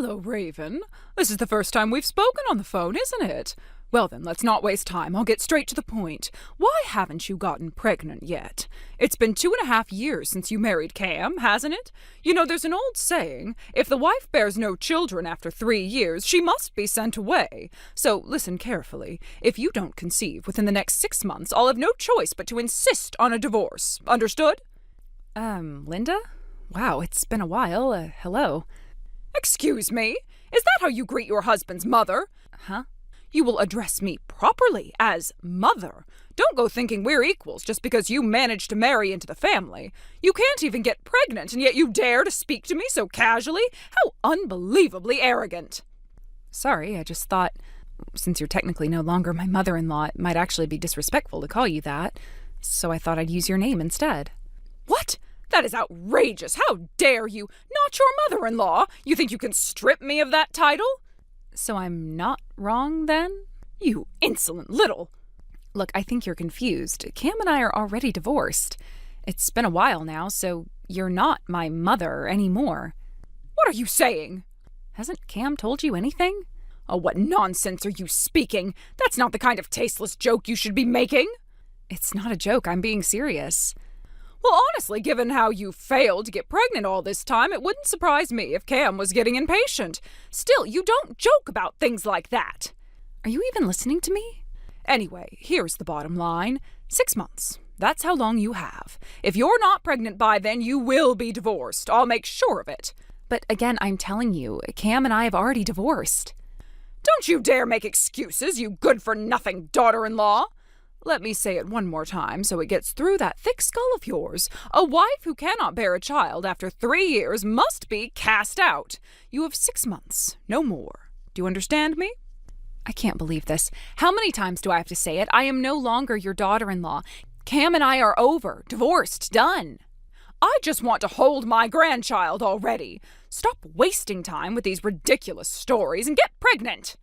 Hello, Raven. This is the first time we've spoken on the phone, isn't it? Well then, let's not waste time. I'll get straight to the point. Why haven't you gotten pregnant yet? It's been 2.5 years since you married Cam, hasn't it? You know, there's an old saying, if the wife bears no children after 3 years, she must be sent away. So listen carefully. If you don't conceive within the next 6 months, I'll have no choice but to insist on a divorce. Understood? Linda? Wow, it's been a while. Hello. Excuse me? Is that how you greet your husband's mother? Huh? You will address me properly as mother. Don't go thinking we're equals just because you managed to marry into the family. You can't even get pregnant, and yet you dare to speak to me so casually? How unbelievably arrogant. Sorry, I just thought, since you're technically no longer my mother-in-law, it might actually be disrespectful to call you that. So I thought I'd use your name instead. What? That is outrageous. How dare you? Not your mother-in-law. You think you can strip me of that title? So I'm not wrong, then? You insolent little... Look, I think you're confused. Cam and I are already divorced. It's been a while now, so you're not my mother anymore. What are you saying? Hasn't Cam told you anything? Oh, what nonsense are you speaking? That's not the kind of tasteless joke you should be making. It's not a joke. I'm being serious. Well, honestly, given how you failed to get pregnant all this time, it wouldn't surprise me if Cam was getting impatient. Still, you don't joke about things like that. Are you even listening to me? Anyway, here's the bottom line. 6 months. That's how long you have. If you're not pregnant by then, you will be divorced. I'll make sure of it. But again, I'm telling you, Cam and I have already divorced. Don't you dare make excuses, you good-for-nothing daughter-in-law. Let me say it one more time so it gets through that thick skull of yours. A wife who cannot bear a child after 3 years must be cast out. You have 6 months, no more. Do you understand me? I can't believe this. How many times do I have to say it? I am no longer your daughter-in-law. Cam and I are over, divorced, done. I just want to hold my grandchild already. Stop wasting time with these ridiculous stories and get pregnant.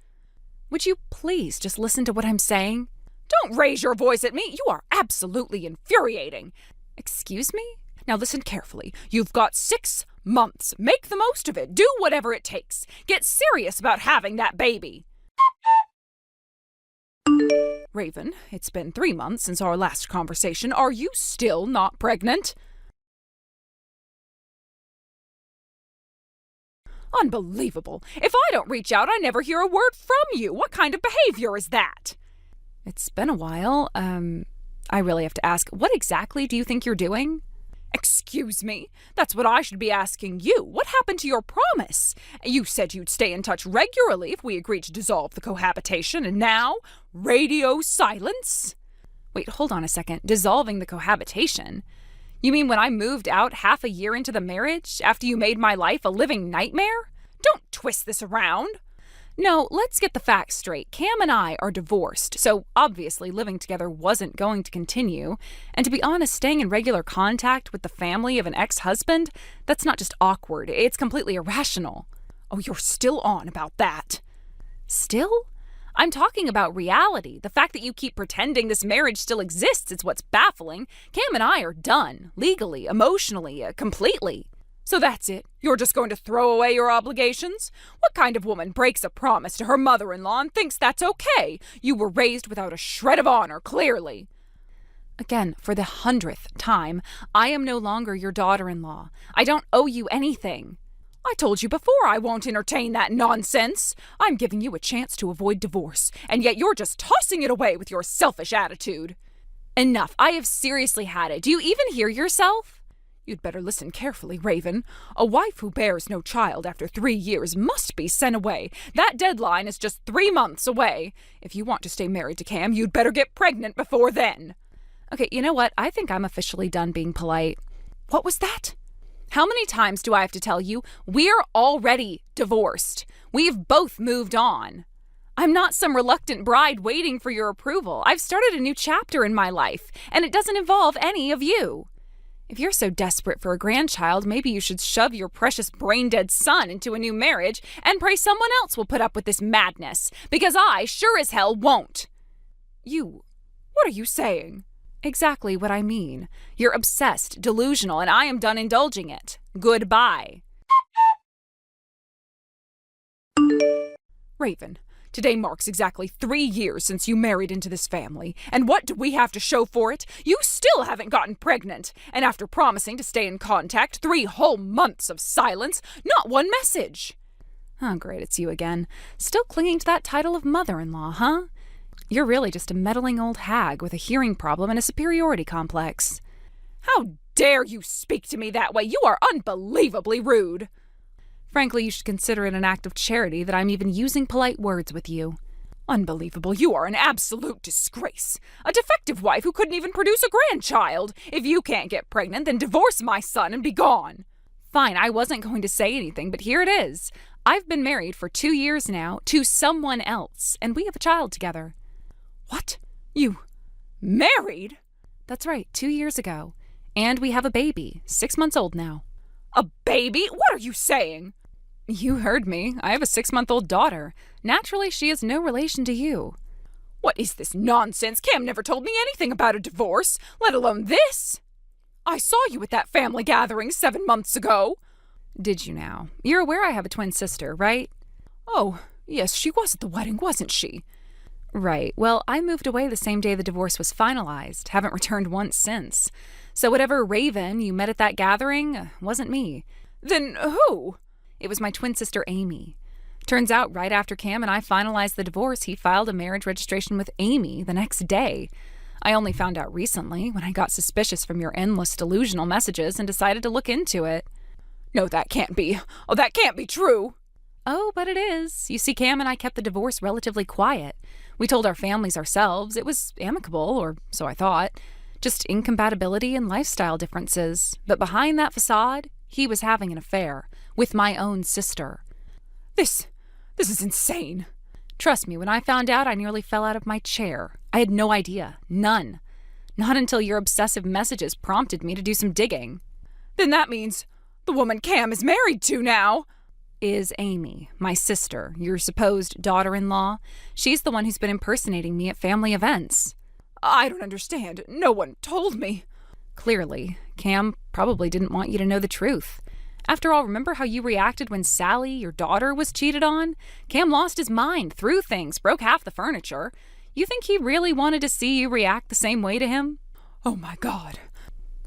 Would you please just listen to what I'm saying? Don't raise your voice at me. You are absolutely infuriating. Excuse me? Now listen carefully. You've got 6 months. Make the most of it. Do whatever it takes. Get serious about having that baby. Raven, it's been 3 months since our last conversation. Are you still not pregnant? Unbelievable. If I don't reach out, I never hear a word from you. What kind of behavior is that? It's been a while. I really have to ask, what exactly do you think you're doing? Excuse me? That's what I should be asking you. What happened to your promise? You said you'd stay in touch regularly if we agreed to dissolve the cohabitation, and now? Radio silence? Wait, hold on a second. Dissolving the cohabitation? You mean when I moved out half a year into the marriage, after you made my life a living nightmare? Don't twist this around. No, let's get the facts straight. Cam and I are divorced, so obviously living together wasn't going to continue. And to be honest, staying in regular contact with the family of an ex-husband, that's not just awkward, it's completely irrational. Oh, you're still on about that. Still? I'm talking about reality. The fact that you keep pretending this marriage still exists is what's baffling. Cam and I are done, legally, emotionally, completely. So that's it? You're just going to throw away your obligations? What kind of woman breaks a promise to her mother-in-law and thinks that's okay? You were raised without a shred of honor, clearly. Again, for the 100th time, I am no longer your daughter-in-law. I don't owe you anything. I told you before I won't entertain that nonsense. I'm giving you a chance to avoid divorce, and yet you're just tossing it away with your selfish attitude. Enough. I have seriously had it. Do you even hear yourself? You'd better listen carefully, Raven. A wife who bears no child after 3 years must be sent away. That deadline is just 3 months away. If you want to stay married to Cam, you'd better get pregnant before then. Okay, you know what? I think I'm officially done being polite. What was that? How many times do I have to tell you? We're already divorced. We've both moved on. I'm not some reluctant bride waiting for your approval. I've started a new chapter in my life, and it doesn't involve any of you. If you're so desperate for a grandchild, maybe you should shove your precious brain-dead son into a new marriage and pray someone else will put up with this madness, because I sure as hell won't. What are you saying? Exactly what I mean. You're obsessed, delusional, and I am done indulging it. Goodbye. Raven, today marks exactly 3 years since you married into this family, and what do we have to show for it? You still haven't gotten pregnant, and after promising to stay in contact, 3 whole months of silence, not one message. Oh, great, it's you again. Still clinging to that title of mother-in-law, huh? You're really just a meddling old hag with a hearing problem and a superiority complex. How dare you speak to me that way? You are unbelievably rude. Frankly, you should consider it an act of charity that I'm even using polite words with you. Unbelievable. You are an absolute disgrace. A defective wife who couldn't even produce a grandchild. If you can't get pregnant, then divorce my son and be gone. Fine, I wasn't going to say anything, but here it is. I've been married for 2 years now to someone else, and we have a child together. What? You married? That's right, 2 years ago. And we have a baby, 6 months old now. A baby? What are you saying? You heard me. I have a 6-month-old daughter. Naturally, she is no relation to you. What is this nonsense? Cam never told me anything about a divorce, let alone this. I saw you at that family gathering 7 months ago. Did you now? You're aware I have a twin sister, right? Oh, yes, she was at the wedding, wasn't she? Right. Well, I moved away the same day the divorce was finalized. Haven't returned once since. So whatever Raven you met at that gathering wasn't me. Then who? It was my twin sister, Amy. Turns out right after Cam and I finalized the divorce, he filed a marriage registration with Amy the next day. I only found out recently when I got suspicious from your endless delusional messages and decided to look into it. No, that can't be. Oh, that can't be true. Oh, but it is. You see, Cam and I kept the divorce relatively quiet. We told our families ourselves. It was amicable, or so I thought. Just incompatibility and lifestyle differences. But behind that facade, he was having an affair with my own sister. This is insane. Trust me, when I found out, I nearly fell out of my chair. I had no idea. None. Not until your obsessive messages prompted me to do some digging. Then that means the woman Cam is married to now is Amy, my sister, your supposed daughter-in-law. She's the one who's been impersonating me at family events. I don't understand. No one told me. Clearly, Cam probably didn't want you to know the truth. After all, remember how you reacted when Sally, your daughter, was cheated on? Cam lost his mind, threw things, broke half the furniture. You think he really wanted to see you react the same way to him? Oh my God.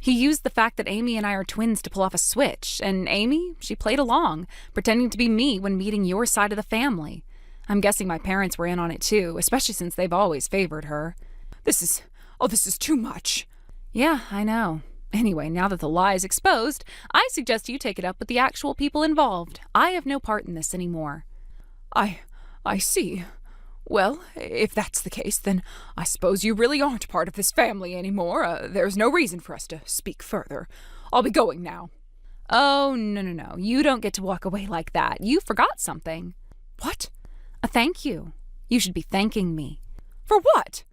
He used the fact that Amy and I are twins to pull off a switch, and Amy, she played along, pretending to be me when meeting your side of the family. I'm guessing my parents were in on it too, especially since they've always favored her. This is too much. Yeah, I know. Anyway, now that the lie is exposed, I suggest you take it up with the actual people involved. I have no part in this anymore. I see. Well, if that's the case, then I suppose you really aren't part of this family anymore. There's no reason for us to speak further. I'll be going now. Oh, no. You don't get to walk away like that. You forgot something. What? A thank you. You should be thanking me. For what?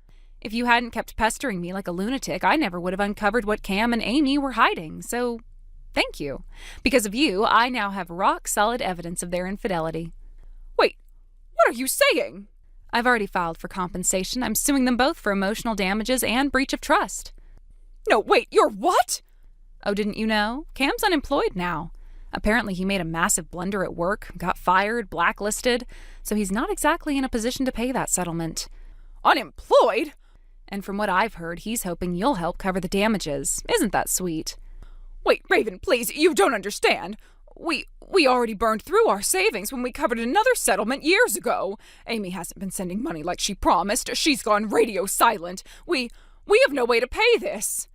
If you hadn't kept pestering me like a lunatic, I never would have uncovered what Cam and Amy were hiding. So, thank you. Because of you, I now have rock-solid evidence of their infidelity. Wait, what are you saying? I've already filed for compensation. I'm suing them both for emotional damages and breach of trust. No, wait, you're what? Oh, didn't you know? Cam's unemployed now. Apparently he made a massive blunder at work, got fired, blacklisted, so he's not exactly in a position to pay that settlement. Unemployed? And from what I've heard, he's hoping you'll help cover the damages. Isn't that sweet? Wait, Raven, please, you don't understand. We already burned through our savings when we covered another settlement years ago. Amy hasn't been sending money like she promised. She's gone radio silent. We have no way to pay this.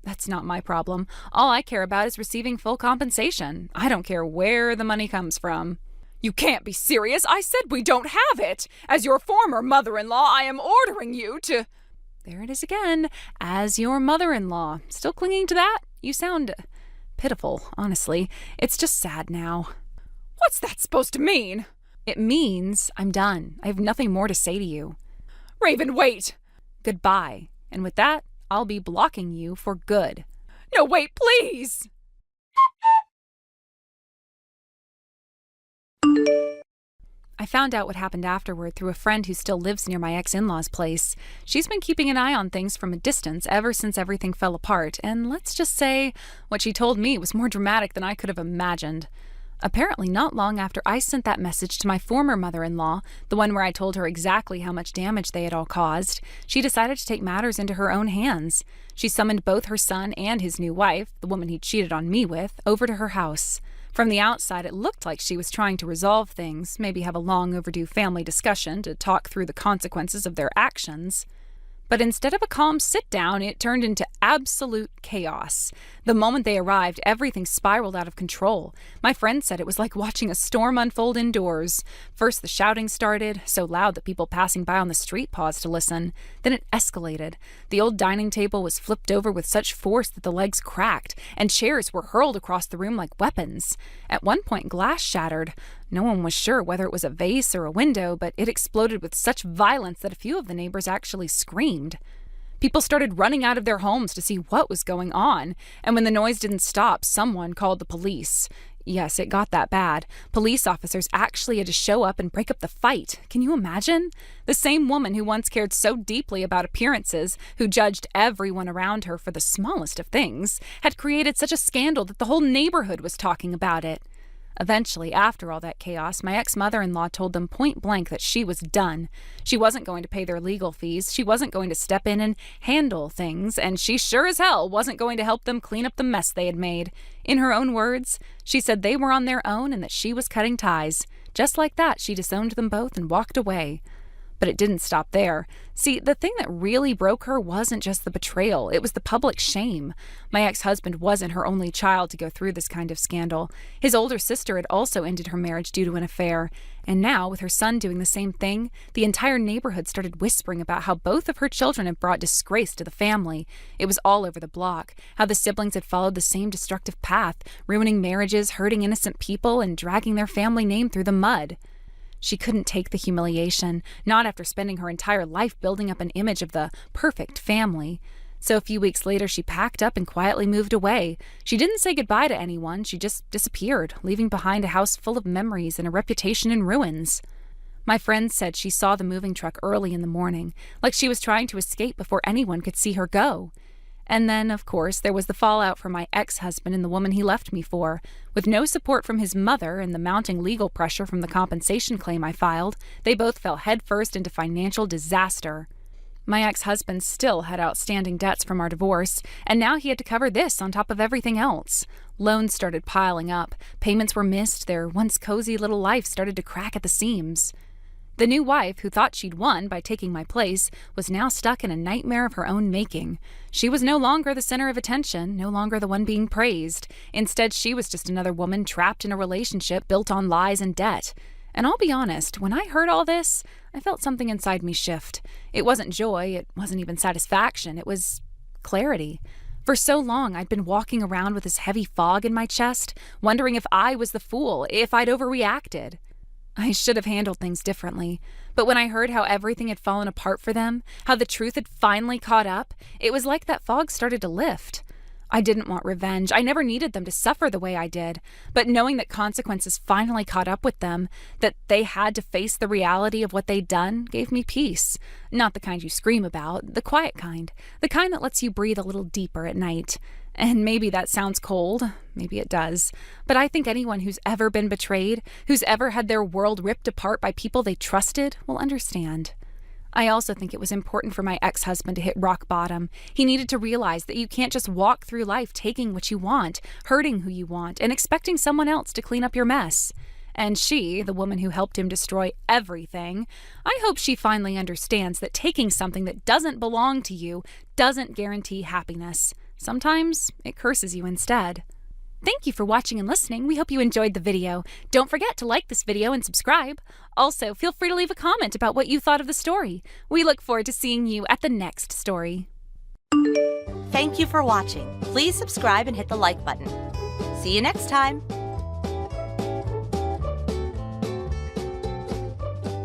That's not my problem. All I care about is receiving full compensation. I don't care where the money comes from. You can't be serious. I said we don't have it. As your former mother-in-law, I am ordering you to... There it is again. As your mother-in-law. Still clinging to that? You sound pitiful, honestly. It's just sad now. What's that supposed to mean? It means I'm done. I have nothing more to say to you. Raven, wait. Goodbye. And with that, I'll be blocking you for good. No, wait, please. I found out what happened afterward through a friend who still lives near my ex-in-law's place. She's been keeping an eye on things from a distance ever since everything fell apart, and let's just say what she told me was more dramatic than I could have imagined. Apparently not long after I sent that message to my former mother-in-law, the one where I told her exactly how much damage they had all caused, she decided to take matters into her own hands. She summoned both her son and his new wife, the woman he cheated on me with, over to her house. From the outside, it looked like she was trying to resolve things, maybe have a long overdue family discussion to talk through the consequences of their actions. But instead of a calm sit-down, it turned into absolute chaos. The moment they arrived, everything spiraled out of control. My friend said it was like watching a storm unfold indoors. First, the shouting started, so loud that people passing by on the street paused to listen. Then it escalated. The old dining table was flipped over with such force that the legs cracked, and chairs were hurled across the room like weapons. At one point, glass shattered. No one was sure whether it was a vase or a window, but it exploded with such violence that a few of the neighbors actually screamed. People started running out of their homes to see what was going on, and when the noise didn't stop, someone called the police. Yes, it got that bad. Police officers actually had to show up and break up the fight. Can you imagine? The same woman who once cared so deeply about appearances, who judged everyone around her for the smallest of things, had created such a scandal that the whole neighborhood was talking about it. Eventually, after all that chaos, my ex-mother-in-law told them point blank that she was done. She wasn't going to pay their legal fees, she wasn't going to step in and handle things, and she sure as hell wasn't going to help them clean up the mess they had made. In her own words, she said they were on their own and that she was cutting ties. Just like that, she disowned them both and walked away. But it didn't stop there. See, the thing that really broke her wasn't just the betrayal, it was the public shame. My ex-husband wasn't her only child to go through this kind of scandal. His older sister had also ended her marriage due to an affair. And now, with her son doing the same thing, the entire neighborhood started whispering about how both of her children had brought disgrace to the family. It was all over the block, how the siblings had followed the same destructive path, ruining marriages, hurting innocent people, and dragging their family name through the mud. She couldn't take the humiliation, not after spending her entire life building up an image of the perfect family. So a few weeks later, she packed up and quietly moved away. She didn't say goodbye to anyone, she just disappeared, leaving behind a house full of memories and a reputation in ruins. My friend said she saw the moving truck early in the morning, like she was trying to escape before anyone could see her go. And then, of course, there was the fallout from my ex-husband and the woman he left me for. With no support from his mother and the mounting legal pressure from the compensation claim I filed, they both fell headfirst into financial disaster. My ex-husband still had outstanding debts from our divorce, and now he had to cover this on top of everything else. Loans started piling up, payments were missed, their once cozy little life started to crack at the seams. The new wife, who thought she'd won by taking my place, was now stuck in a nightmare of her own making. She was no longer the center of attention, no longer the one being praised. Instead, she was just another woman trapped in a relationship built on lies and debt. And I'll be honest, when I heard all this, I felt something inside me shift. It wasn't joy, it wasn't even satisfaction, it was clarity. For so long, I'd been walking around with this heavy fog in my chest, wondering if I was the fool, if I'd overreacted. I should have handled things differently, but when I heard how everything had fallen apart for them, how the truth had finally caught up, it was like that fog started to lift. I didn't want revenge. I never needed them to suffer the way I did, but knowing that consequences finally caught up with them, that they had to face the reality of what they'd done, gave me peace. Not the kind you scream about, the quiet kind, the kind that lets you breathe a little deeper at night. And maybe that sounds cold, maybe it does, but I think anyone who's ever been betrayed, who's ever had their world ripped apart by people they trusted, will understand. I also think it was important for my ex-husband to hit rock bottom. He needed to realize that you can't just walk through life taking what you want, hurting who you want, and expecting someone else to clean up your mess. And she, the woman who helped him destroy everything, I hope she finally understands that taking something that doesn't belong to you doesn't guarantee happiness. Sometimes it curses you instead. Thank you for watching and listening. We hope you enjoyed the video. Don't forget to like this video and subscribe. Also, feel free to leave a comment about what you thought of the story. We look forward to seeing you at the next story. Thank you for watching. Please subscribe and hit the like button. See you next time.